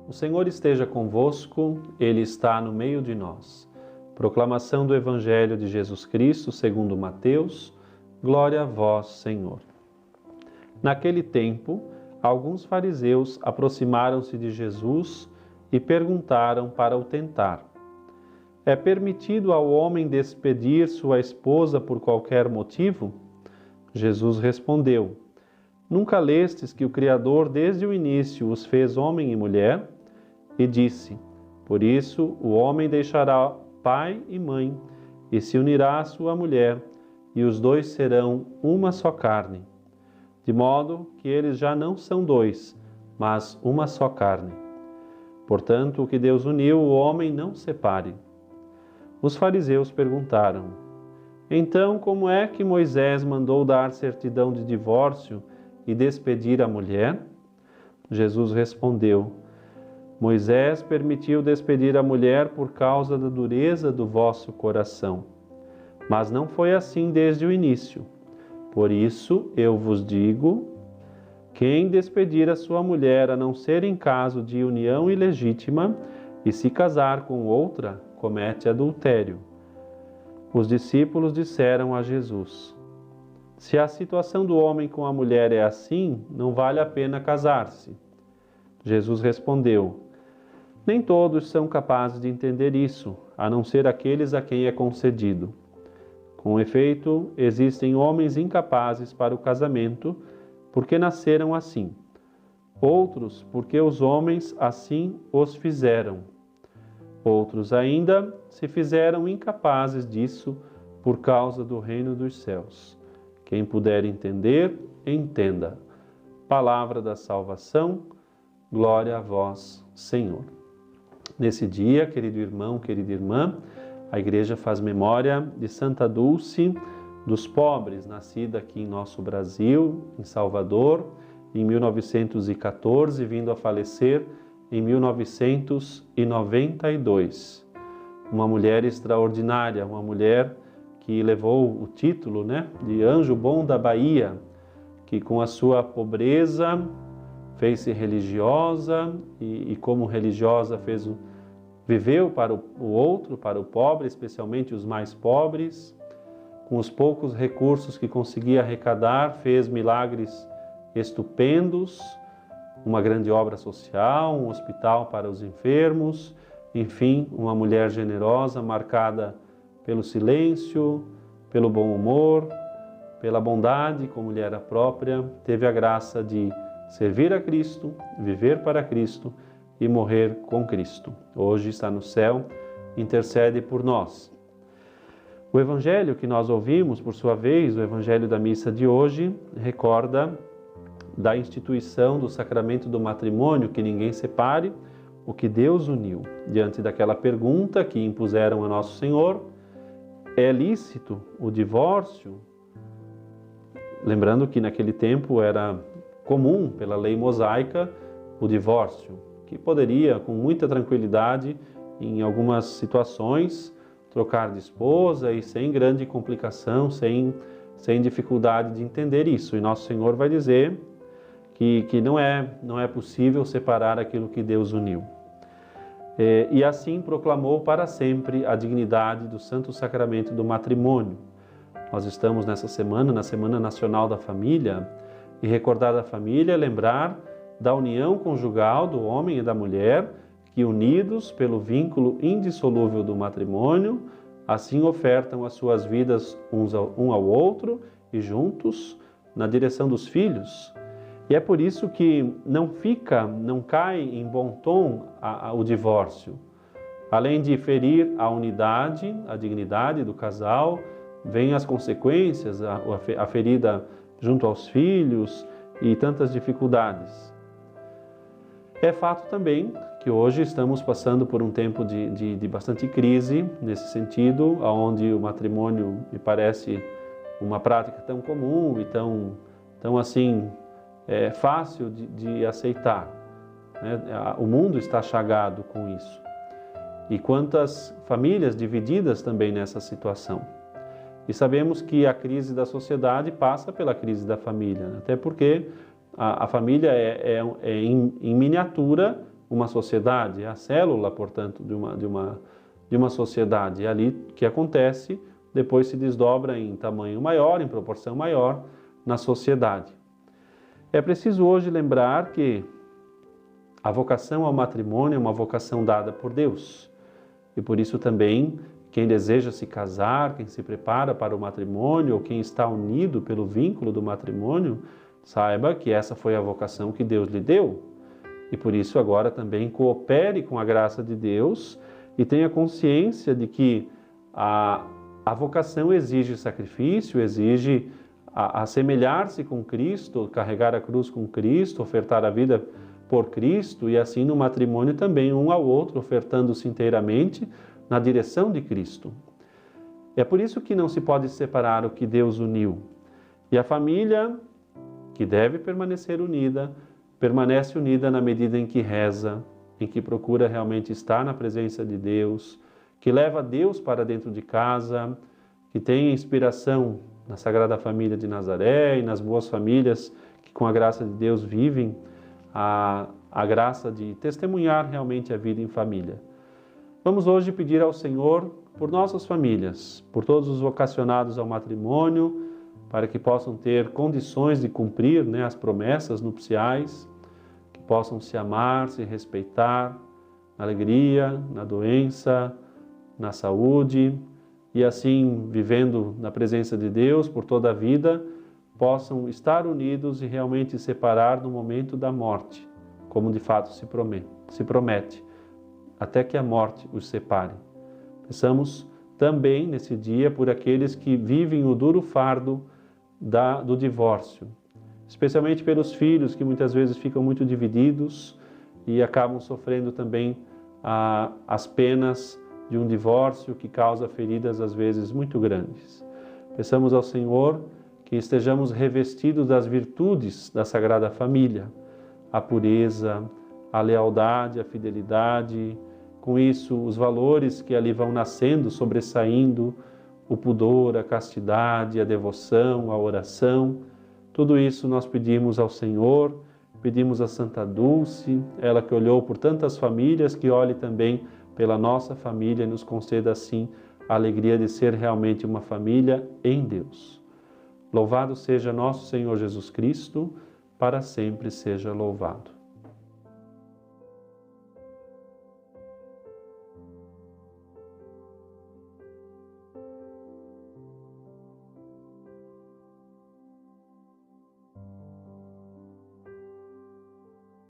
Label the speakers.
Speaker 1: O Senhor esteja convosco, Ele está no meio de nós. Proclamação do Evangelho de Jesus Cristo segundo Mateus. Glória a vós, Senhor. Naquele tempo, alguns fariseus aproximaram-se de Jesus e perguntaram para o tentar: é permitido ao homem despedir sua esposa por qualquer motivo? Jesus respondeu: nunca lestes que o Criador desde o início os fez homem e mulher? E disse: por isso o homem deixará pai e mãe e se unirá à sua mulher, e os dois serão uma só carne. De modo que eles já não são dois, mas uma só carne. Portanto, o que Deus uniu, o homem não separe. Os fariseus perguntaram: então, como é que Moisés mandou dar certidão de divórcio e despedir a mulher? Jesus respondeu: Moisés permitiu despedir a mulher por causa da dureza do vosso coração. Mas não foi assim desde o início. Por isso eu vos digo: quem despedir a sua mulher, a não ser em caso de união ilegítima, e se casar com outra, comete adultério. Os discípulos disseram a Jesus: se a situação do homem com a mulher é assim, não vale a pena casar-se. Jesus respondeu: nem todos são capazes de entender isso, a não ser aqueles a quem é concedido. Com efeito, existem homens incapazes para o casamento, porque nasceram assim. Outros, porque os homens assim os fizeram. Outros ainda se fizeram incapazes disso por causa do reino dos céus. Quem puder entender, entenda. Palavra da salvação, glória a vós, Senhor. Nesse dia, querido irmão, querida irmã, a Igreja faz memória de Santa Dulce dos Pobres, nascida aqui em nosso Brasil, em Salvador, em 1914, vindo a falecer em 1992. Uma mulher extraordinária, uma mulher que levou o título, de Anjo Bom da Bahia, que com a sua pobreza fez-se religiosa e como religiosa viveu para o outro, para o pobre, especialmente os mais pobres. Com os poucos recursos que conseguia arrecadar, fez milagres estupendos, uma grande obra social, um hospital para os enfermos, enfim, uma mulher generosa, marcada pelo silêncio, pelo bom humor, pela bondade, como lhe era própria. Teve a graça de servir a Cristo, viver para Cristo e morrer com Cristo. Hoje está no céu, intercede por nós. O Evangelho que nós ouvimos, por sua vez, o Evangelho da missa de hoje, recorda da instituição do sacramento do matrimônio, que ninguém separe o que Deus uniu. Diante daquela pergunta que impuseram a Nosso Senhor: é lícito o divórcio? Lembrando que naquele tempo era comum, pela lei mosaica, o divórcio, que poderia, com muita tranquilidade, em algumas situações, trocar de esposa e sem grande complicação, sem dificuldade de entender isso. E Nosso Senhor vai dizer que não é possível separar aquilo que Deus uniu. E assim proclamou para sempre a dignidade do Santo Sacramento do matrimônio. Nós estamos nessa semana, na Semana Nacional da Família, e recordar da família é lembrar da união conjugal do homem e da mulher, que unidos pelo vínculo indissolúvel do matrimônio, assim ofertam as suas vidas um ao outro e juntos na direção dos filhos. E é por isso que não cai em bom tom o divórcio. Além de ferir a unidade, a dignidade do casal, vêm as consequências, a ferida junto aos filhos e tantas dificuldades. É fato também que hoje estamos passando por um tempo de bastante crise nesse sentido, onde o matrimônio me parece uma prática tão comum e tão assim fácil de aceitar. O mundo está chagado com isso. E quantas famílias divididas também nessa situação. E sabemos que a crise da sociedade passa pela crise da família, até porque a família é em miniatura uma sociedade, é a célula, portanto, de uma sociedade. É ali que acontece, depois se desdobra em tamanho maior, em proporção maior, na sociedade. É preciso hoje lembrar que a vocação ao matrimônio é uma vocação dada por Deus. E por isso também, quem deseja se casar, quem se prepara para o matrimônio, ou quem está unido pelo vínculo do matrimônio, saiba que essa foi a vocação que Deus lhe deu. E por isso agora também coopere com a graça de Deus e tenha consciência de que a vocação exige sacrifício, exige assemelhar-se com Cristo, carregar a cruz com Cristo, ofertar a vida por Cristo, e assim no matrimônio também um ao outro, ofertando-se inteiramente na direção de Cristo. É por isso que não se pode separar o que Deus uniu. E a família, que deve permanecer unida, permanece unida na medida em que reza, em que procura realmente estar na presença de Deus, que leva Deus para dentro de casa, que tem inspiração na Sagrada Família de Nazaré e nas boas famílias que com a graça de Deus vivem a graça de testemunhar realmente a vida em família. Vamos hoje pedir ao Senhor por nossas famílias, por todos os vocacionados ao matrimônio, para que possam ter condições de cumprir, as promessas nupciais, que possam se amar, se respeitar, na alegria, na doença, na saúde, e assim, vivendo na presença de Deus por toda a vida, possam estar unidos e realmente separar no momento da morte, como de fato se promete, até que a morte os separe. Peçamos também nesse dia por aqueles que vivem o duro fardo do divórcio, especialmente pelos filhos que muitas vezes ficam muito divididos e acabam sofrendo também as penas de um divórcio que causa feridas às vezes muito grandes. Peçamos ao Senhor que estejamos revestidos das virtudes da Sagrada Família, a pureza, a lealdade, a fidelidade, com isso os valores que ali vão nascendo, sobressaindo, o pudor, a castidade, a devoção, a oração. Tudo isso nós pedimos ao Senhor, pedimos a Santa Dulce, ela que olhou por tantas famílias, que olhe também pela nossa família e nos conceda assim a alegria de ser realmente uma família em Deus. Louvado seja nosso Senhor Jesus Cristo, para sempre seja louvado.